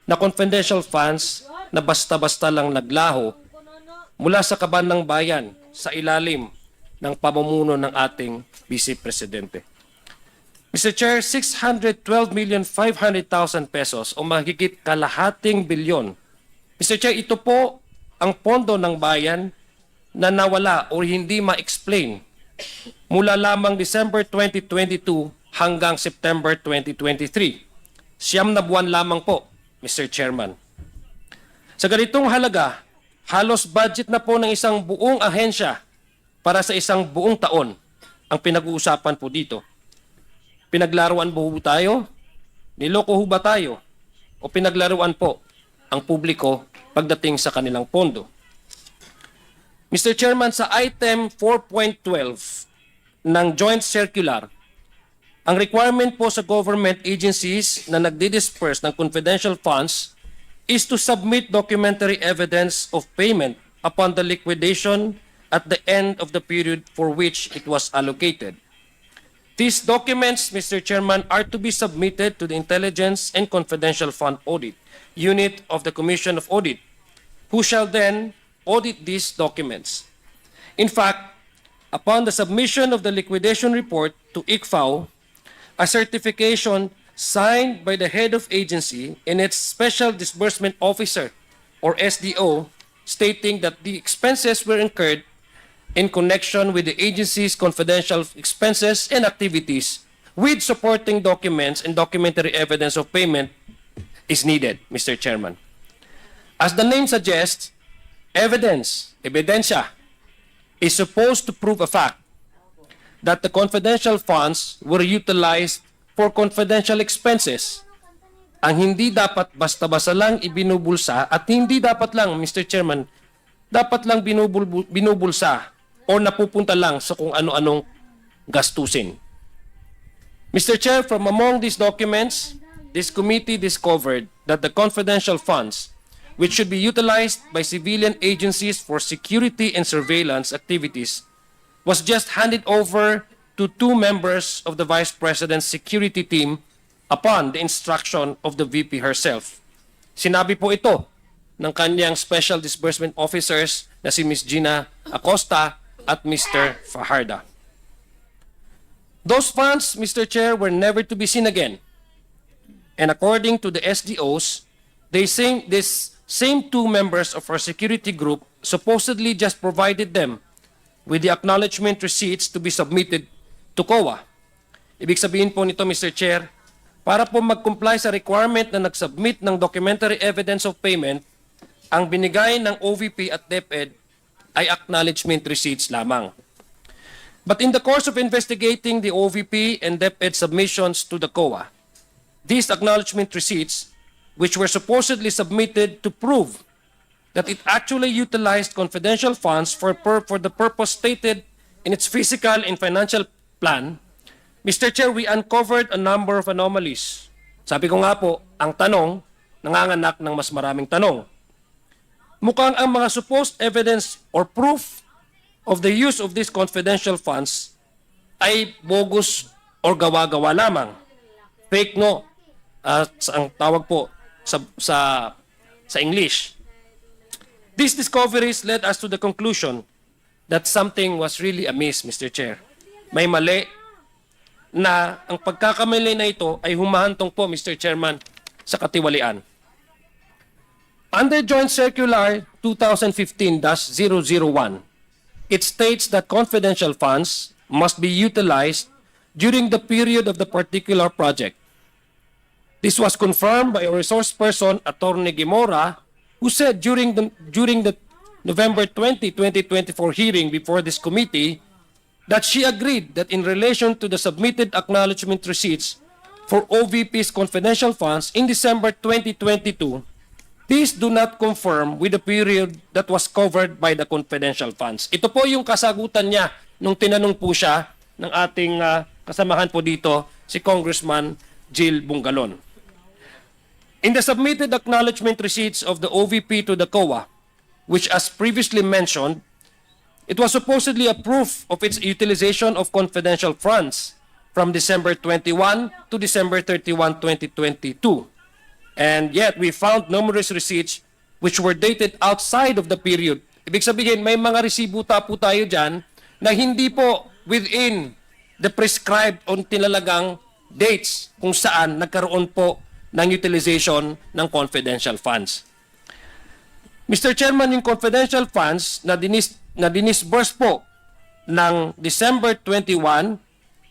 na confidential funds na basta-basta lang naglaho mula sa kaban ng bayan sa ilalim ng pamumuno ng ating Vice Presidente. Mr. Chair, 612,500,000 pesos o mahigit kalahating bilyon. Mr. Chair, ito po ang pondo ng bayan na nawala o hindi ma-explain mula lamang December 2022 hanggang September 2023. Siyam na buwan lamang po, Mr. Chairman. Sa ganitong halaga, halos budget na po ng isang buong ahensya para sa isang buong taon ang pinag-uusapan po dito. Pinaglaruan po tayo? Niloko ho ba tayo? O pinaglaruan po ang publiko pagdating sa kanilang pondo? Mr. Chairman, sa item 4.12 ng Joint Circular, ang requirement po sa government agencies na nagdi-disperse ng confidential funds is to submit documentary evidence of payment upon the liquidation at the end of the period for which it was allocated. These documents, Mr. Chairman, are to be submitted to the Intelligence and Confidential Fund Audit Unit of the Commission of Audit, who shall then audit these documents. In fact, upon the submission of the liquidation report to ICFAO, a certification signed by the head of agency and its Special Disbursement Officer, or SDO, stating that the expenses were incurred in connection with the agency's confidential expenses and activities with supporting documents and documentary evidence of payment is needed, Mr. Chairman. As the name suggests, ebidensya, is supposed to prove a fact that the confidential funds were utilized for confidential expenses. Ang hindi dapat basta-basta lang ibinubulsa at hindi dapat lang, Mr. Chairman, dapat lang binubulsa o napupunta lang sa kung ano-anong gastusin. Mr. Chair, from among these documents, this committee discovered that the confidential funds, which should be utilized by civilian agencies for security and surveillance activities, was just handed over to two members of the Vice President's security team upon the instruction of the VP herself. Sinabi po ito ng kanyang Special Disbursement Officers na si Ms. Gina Acosta at Mr. Fajarda. Those funds, Mr. Chair, were never to be seen again. And according to the SDOs, these same two members of our security group supposedly just provided them with the acknowledgement receipts to be submitted to COA. Ibig sabihin po nito, Mr. Chair, para po mag-comply sa requirement na nag-submit ng documentary evidence of payment, ang binigay ng OVP at DepEd ay acknowledgement receipts lamang. But in the course of investigating the OVP and DepEd submissions to the COA, these acknowledgement receipts, which were supposedly submitted to prove that it actually utilized confidential funds for the purpose stated in its fiscal and financial plan, Mr. Chair, we uncovered a number of anomalies. Sabi ko nga po, ang tanong, nanganganak ng mas maraming tanong. Mukhang ang mga supposed evidence or proof of the use of these confidential funds ay bogus or gawa-gawa lamang. Fake no, ang tawag po sa English. These discoveries led us to the conclusion that something was really amiss, Mr. Chair. May mali na ang pagkakamali na ito ay humahantong po, Mr. Chairman, sa katiwalian. Under Joint Circular 2015-001, it states that confidential funds must be utilized during the period of the particular project. This was confirmed by a resource person, Attorney Gimora, who said during the November 20, 2024 hearing before this committee that she agreed that in relation to the submitted acknowledgement receipts for OVP's confidential funds in December 2022, these do not confirm with the period that was covered by the confidential funds. Ito po yung kasagutan niya nung tinanong po siya ng ating kasamahan po dito, si Congressman Jill Bungalon. In the submitted acknowledgement receipts of the OVP to the COA, which as previously mentioned, it was supposedly a proof of its utilization of confidential funds from December 21 to December 31, 2022. And yet, we found numerous receipts which were dated outside of the period. Ibig sabihin, may mga resibuta po tayo dyan na hindi po within the prescribed o tinalagang dates kung saan nagkaroon po ng utilization ng confidential funds. Mr. Chairman, yung confidential funds na dinisburse po ng December 21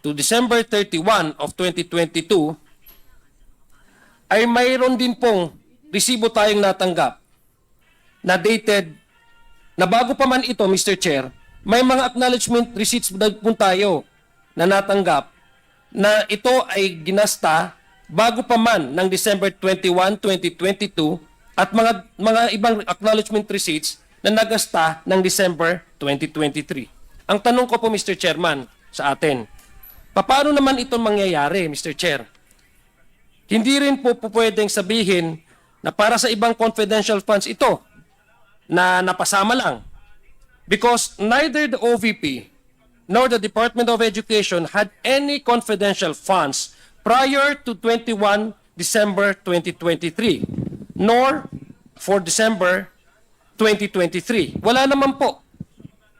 to December 31 of 2022 ay mayroon din pong resibo tayong natanggap na dated, na bago pa man ito, Mr. Chair, may mga acknowledgement receipts po tayo na natanggap na ito ay ginasta bago pa man ng December 21, 2022 at mga ibang acknowledgement receipts na nagasta ng December 2023. Ang tanong ko po, Mr. Chairman, sa atin, paano naman ito mangyayari, Mr. Chair? Hindi rin po pwedeng sabihin na para sa ibang confidential funds ito na napasama lang. Because neither the OVP nor the Department of Education had any confidential funds prior to 21 December 2023, nor for December 2023. Wala naman po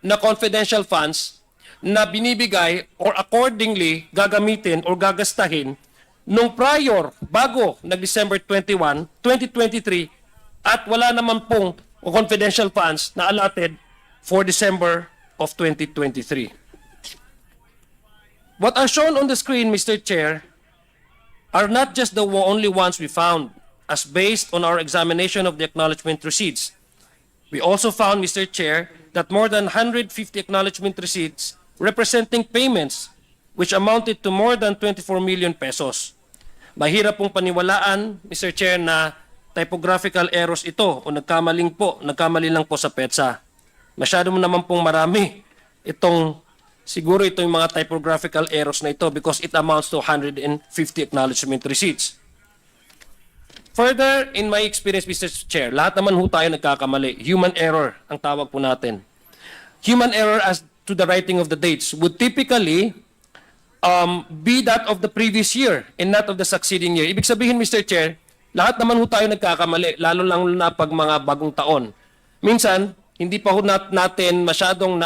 na confidential funds na binibigay or accordingly gagamitin or gagastahin nung prior, bago nag-December 21, 2023, at wala naman pong confidential funds na allotted for December of 2023. What are shown on the screen, Mr. Chair, are not just the only ones we found, as based on our examination of the acknowledgement receipts. We also found, Mr. Chair, that more than 150 acknowledgement receipts representing payments which amounted to more than 24 million pesos. Mahirap pong paniwalaan, Mr. Chair, na typographical errors ito o nagkamali lang po sa PETSA. Masyado naman pong marami siguro ito yung mga typographical errors na ito because it amounts to 150 acknowledgement receipts. Further, in my experience, Mr. Chair, lahat naman ho tayo nagkakamali. Human error ang tawag po natin. Human error as to the writing of the dates would typically be that of the previous year and not of the succeeding year. Ibig sabihin, Mr. Chair, lahat naman ho tayo nagkakamali, lalo lang na pag mga bagong taon. Minsan, hindi pa ho natin masyadong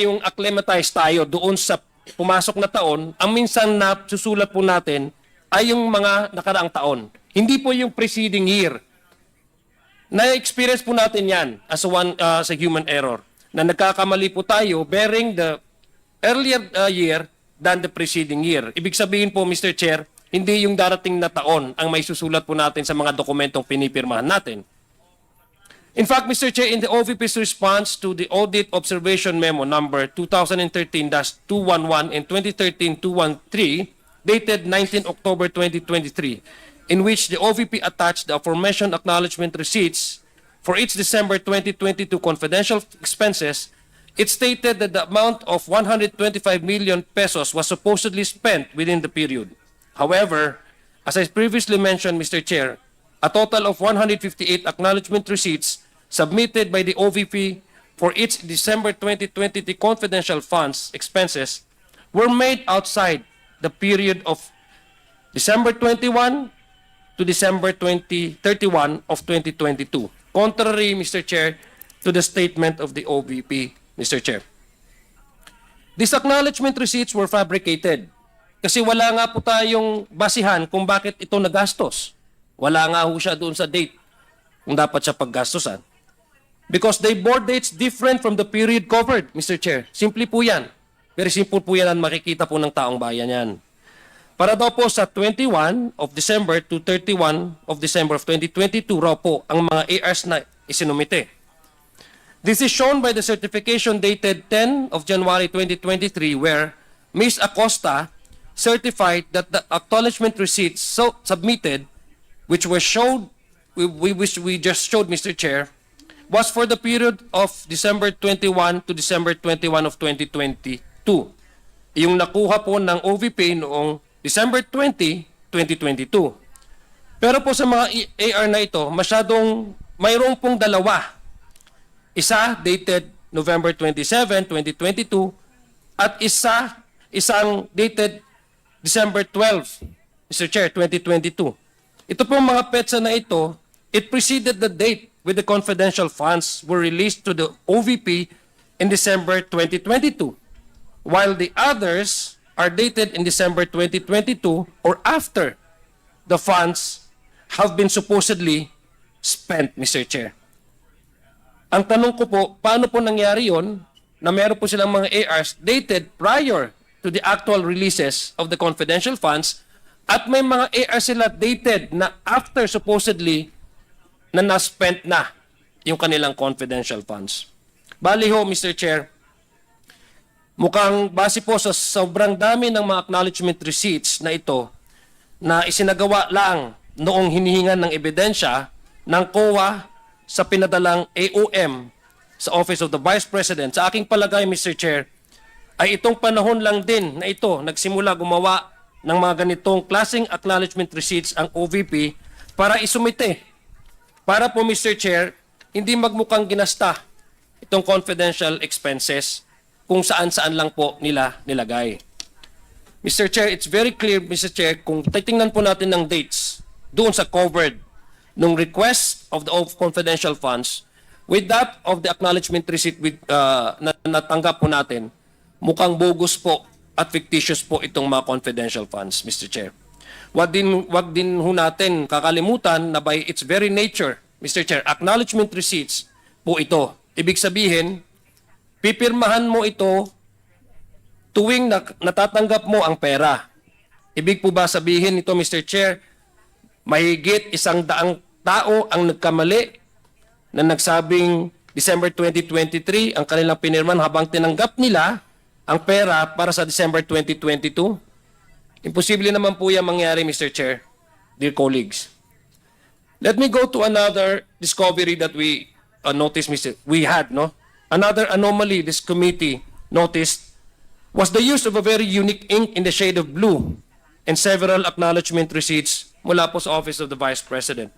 yung acclimatize tayo doon sa pumasok na taon. Ang minsan na susulat po natin ay yung mga nakaraang taon. Hindi po yung preceding year. Na-experience po natin yan as a human error. Na nagkakamali po tayo bearing the earlier year than the preceding year. Ibig sabihin po, Mr. Chair, hindi yung darating na taon ang may susulat po natin sa mga dokumentong pinipirmahan natin. In fact, Mr. Chair, in the OVP's response to the Audit Observation Memo number 2013-211 and 2013-213, dated 19 October 2023, in which the OVP attached the aforementioned acknowledgement receipts for its December 2022 confidential expenses, it stated that the amount of 125 million pesos was supposedly spent within the period. However, as I previously mentioned, Mr. Chair, a total of 158 acknowledgement receipts submitted by the OVP for its December 2023 confidential funds expenses were made outside the period of December 21 to December 31 of 2022. Contrary, Mr. Chair, to the statement of the OVP, Mr. Chair. These acknowledgement receipts were fabricated kasi wala nga po tayong basihan kung bakit ito nagastos. Wala nga ho siya doon sa date kung dapat siya paggastosan. Because they bore dates different from the period covered, Mr. Chair. Simple po yan. Very simple po yan at makikita po ng taong bayan yan. Para daw po sa 21 of December to 31 of December of 2022 raw po ang mga ARs na isinumite. This is shown by the certification dated 10 of January 2023 where Ms. Acosta certified that the acknowledgement receipts submitted, which we just showed, Mr. Chair, was for the period of December 21 to December 21 of 2022. Yung nakuha po ng OVP noong December 20, 2022. Pero po sa mga AR na ito, mayroong pong dalawa. Isa dated November 27, 2022 at isang dated December 12, Mr. Chair, 2022. Ito pong mga petsa na ito, it preceded the date with the confidential funds were released to the OVP in December 2022, while the others are dated in December 2022 or after the funds have been supposedly spent, Mr. Chair. Ang tanong ko po, paano po nangyari yon na meron po silang mga ARs dated prior to the actual releases of the confidential funds at may mga ARs sila dated na after supposedly na na-spent na yung kanilang confidential funds. Bali ho, Mr. Chair, mukhang base po sa sobrang dami ng mga acknowledgement receipts na ito na isinagawa lang noong hinihingan ng ebidensya ng COA sa pinadalang AOM sa Office of the Vice President. Sa aking palagay, Mr. Chair, ay itong panahon lang din na ito nagsimula gumawa ng mga ganitong klaseng acknowledgement receipts ang OVP para isumite. Para po, Mr. Chair, hindi magmukhang ginasta itong confidential expenses kung saan-saan lang po nila nilagay. Mr. Chair, it's very clear, Mr. Chair, kung titingnan po natin ng dates doon sa covered nung request of the confidential funds with that of the acknowledgement receipt na natanggap po natin, mukhang bogus po at fictitious po itong mga confidential funds, Mr. Chair. Wag din ho natin kakalimutan na by its very nature, Mr. Chair, acknowledgement receipts po ito. Ibig sabihin, pipirmahan mo ito tuwing natatanggap mo ang pera. Ibig po ba sabihin ito, Mr. Chair, mahigit 100 tao ang nagkamali na nagsabing December 2023 ang kanilang pinirman habang tinanggap nila ang pera para sa December 2022? Imposible naman po yan mangyari, Mr. Chair, dear colleagues. Let me go to another discovery that we noticed, Another anomaly this committee noticed was the use of a very unique ink in the shade of blue and several acknowledgement receipts mula po sa Office of the Vice President.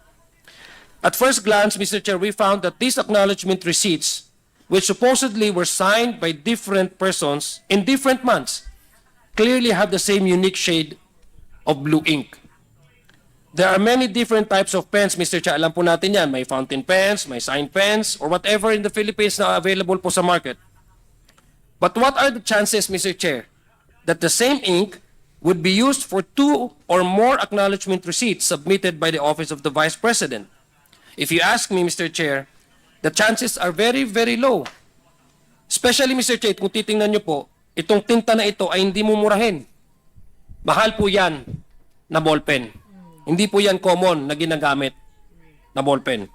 At first glance, Mr. Chair, we found that these acknowledgement receipts, which supposedly were signed by different persons in different months, clearly have the same unique shade of blue ink. There are many different types of pens, Mr. Chair. Alam po natin yan. May fountain pens, may sign pens, or whatever in the Philippines na available po sa market. But what are the chances, Mr. Chair, that the same ink would be used for 2 or more acknowledgement receipts submitted by the Office of the Vice President? If you ask me, Mr. Chair, the chances are very, very low. Especially, Mr. Chair, kung titingnan nyo po, itong tinta na ito ay hindi mumurahin. Mahal po yan na ballpen. Hindi po yan common na ginagamit na ballpen.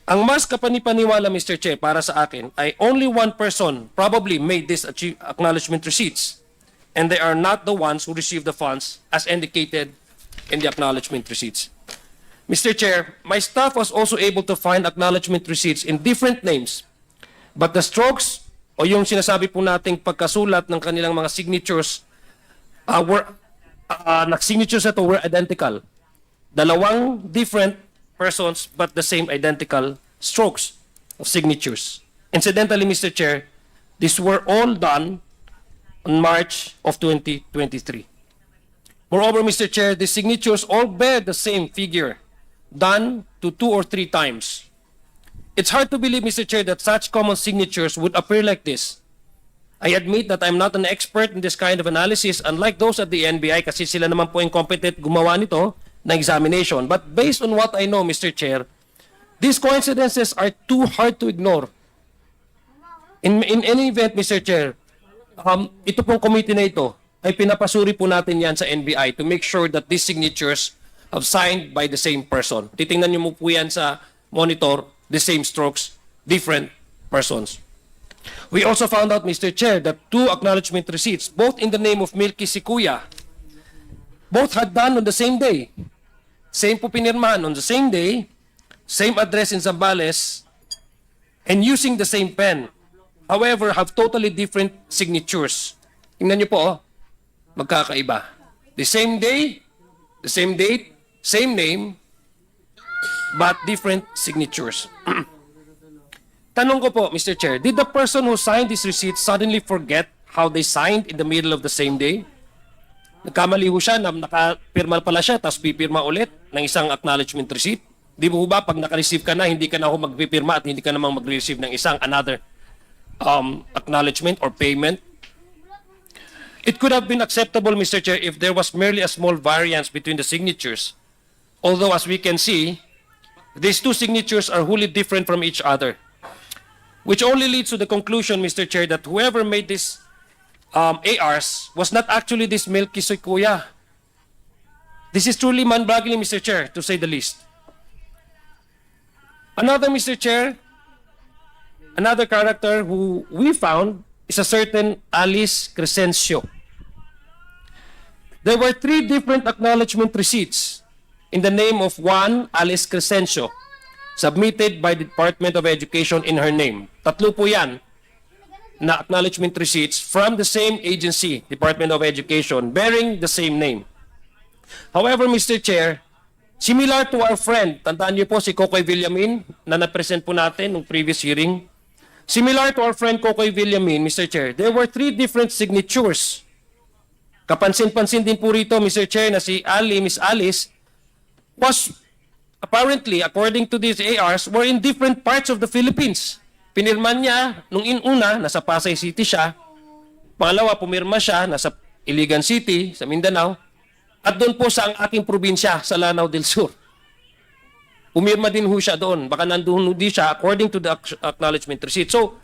Ang mas kapanipaniwala, Mr. Chair, para sa akin ay only one person probably made these acknowledgement receipts. And they are not the ones who received the funds as indicated in the acknowledgement receipts. Mr. Chair, my staff was also able to find acknowledgement receipts in different names, but the strokes o yung sinasabi po nating pagkasulat ng kanilang mga signatures signatures ito were identical. Dalawang different persons but the same identical strokes of signatures. Incidentally, Mr. Chair, these were all done on March of 2023. Moreover, Mr. Chair, the signatures all bear the same figure, done to 2 or 3 times. It's hard to believe, Mr. Chair, that such common signatures would appear like this. I admit that I'm not an expert in this kind of analysis, unlike those at the NBI, kasi sila naman po incompetent gumawa nito na examination. But based on what I know, Mr. Chair, these coincidences are too hard to ignore. In any event, Mr. Chair, ito pong committee na ito ay pinapasuri po natin yan sa NBI to make sure that these signatures have signed by the same person. Titingnan niyo mo po yan sa monitor, the same strokes, different persons. We also found out, Mr. Chair, that 2 acknowledgement receipts, both in the name of Milky Sikuya, both had done on the same day. Same po pinirmahan on the same day, same address in Zambales, and using the same pen. However, have totally different signatures. Tingnan niyo po, magkakaiba. The same day, the same date, same name, but different signatures. Tanong ko po, Mr. Chair, did the person who signed this receipt suddenly forget how they signed in the middle of the same day? Nagkamali ho siya na nakapirma pala siya tapos pipirma ulit ng isang acknowledgement receipt. Di ba ho ba pag naka-receive ka na, hindi ka na ho magpipirma at hindi ka namang mag-receive ng isang another acknowledgement or payment? It could have been acceptable, Mr. Chair, if there was merely a small variance between the signatures. Although, as we can see, these two signatures are wholly different from each other, which only leads to the conclusion, Mr. Chair, that whoever made this ARs was not actually this Milky Kuya. This is truly mind-boggling, Mr. Chair, to say the least. Another, Mr. Chair, another character who we found is a certain Alice Crescencio. There were 3 different acknowledgement receipts in the name of one Alice Crescencio submitted by the Department of Education in her name. Tatlo po yan na acknowledgement receipts from the same agency, Department of Education, bearing the same name. However, Mr. Chair, similar to our friend, tandaan niyo po si Kokoy Villamin na na-present po natin nung previous hearing. Similar to our friend Kokoy Villamin, Mr. Chair, there were 3 different signatures. Kapansin-pansin din po rito, Mr. Chair, na si Miss Alice, was apparently, according to these ARs, were in different parts of the Philippines. Pinirman niya, nung inuna, nasa Pasay City siya. Pangalawa, pumirma siya, nasa Iligan City, sa Mindanao. At doon po sa ang aking probinsya, sa Lanao del Sur. Pumirma din ho siya doon. Baka nandun din siya according to the acknowledgement receipt. So,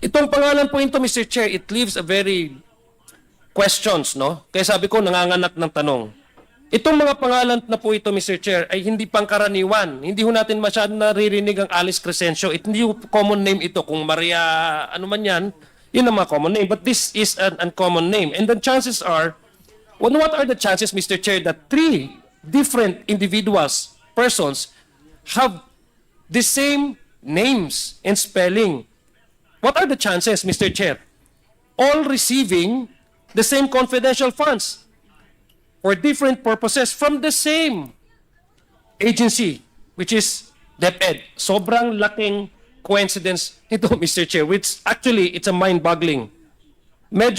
itong pangalan po ito, Mr. Chair, it leaves a very questions, no? Kaya sabi ko, nanganganak ng tanong. Itong mga pangalan na po ito, Mr. Chair, ay hindi pangkaraniwan. Hindi ho natin masyadong naririnig ang Alice Crescencio. Hindi ho common name ito. Kung Maria, ano man yan, yun ang mga common name. But this is an uncommon name. And the chances are, what are the chances, Mr. Chair, that 3 different individuals, persons, have the same names and spelling? What are the chances, Mr. Chair? All receiving the same confidential funds for different purposes from the same agency, which is DepEd. Sobrang laking coincidence ito, Mr. Chair, which actually, it's a mind-boggling. Medyo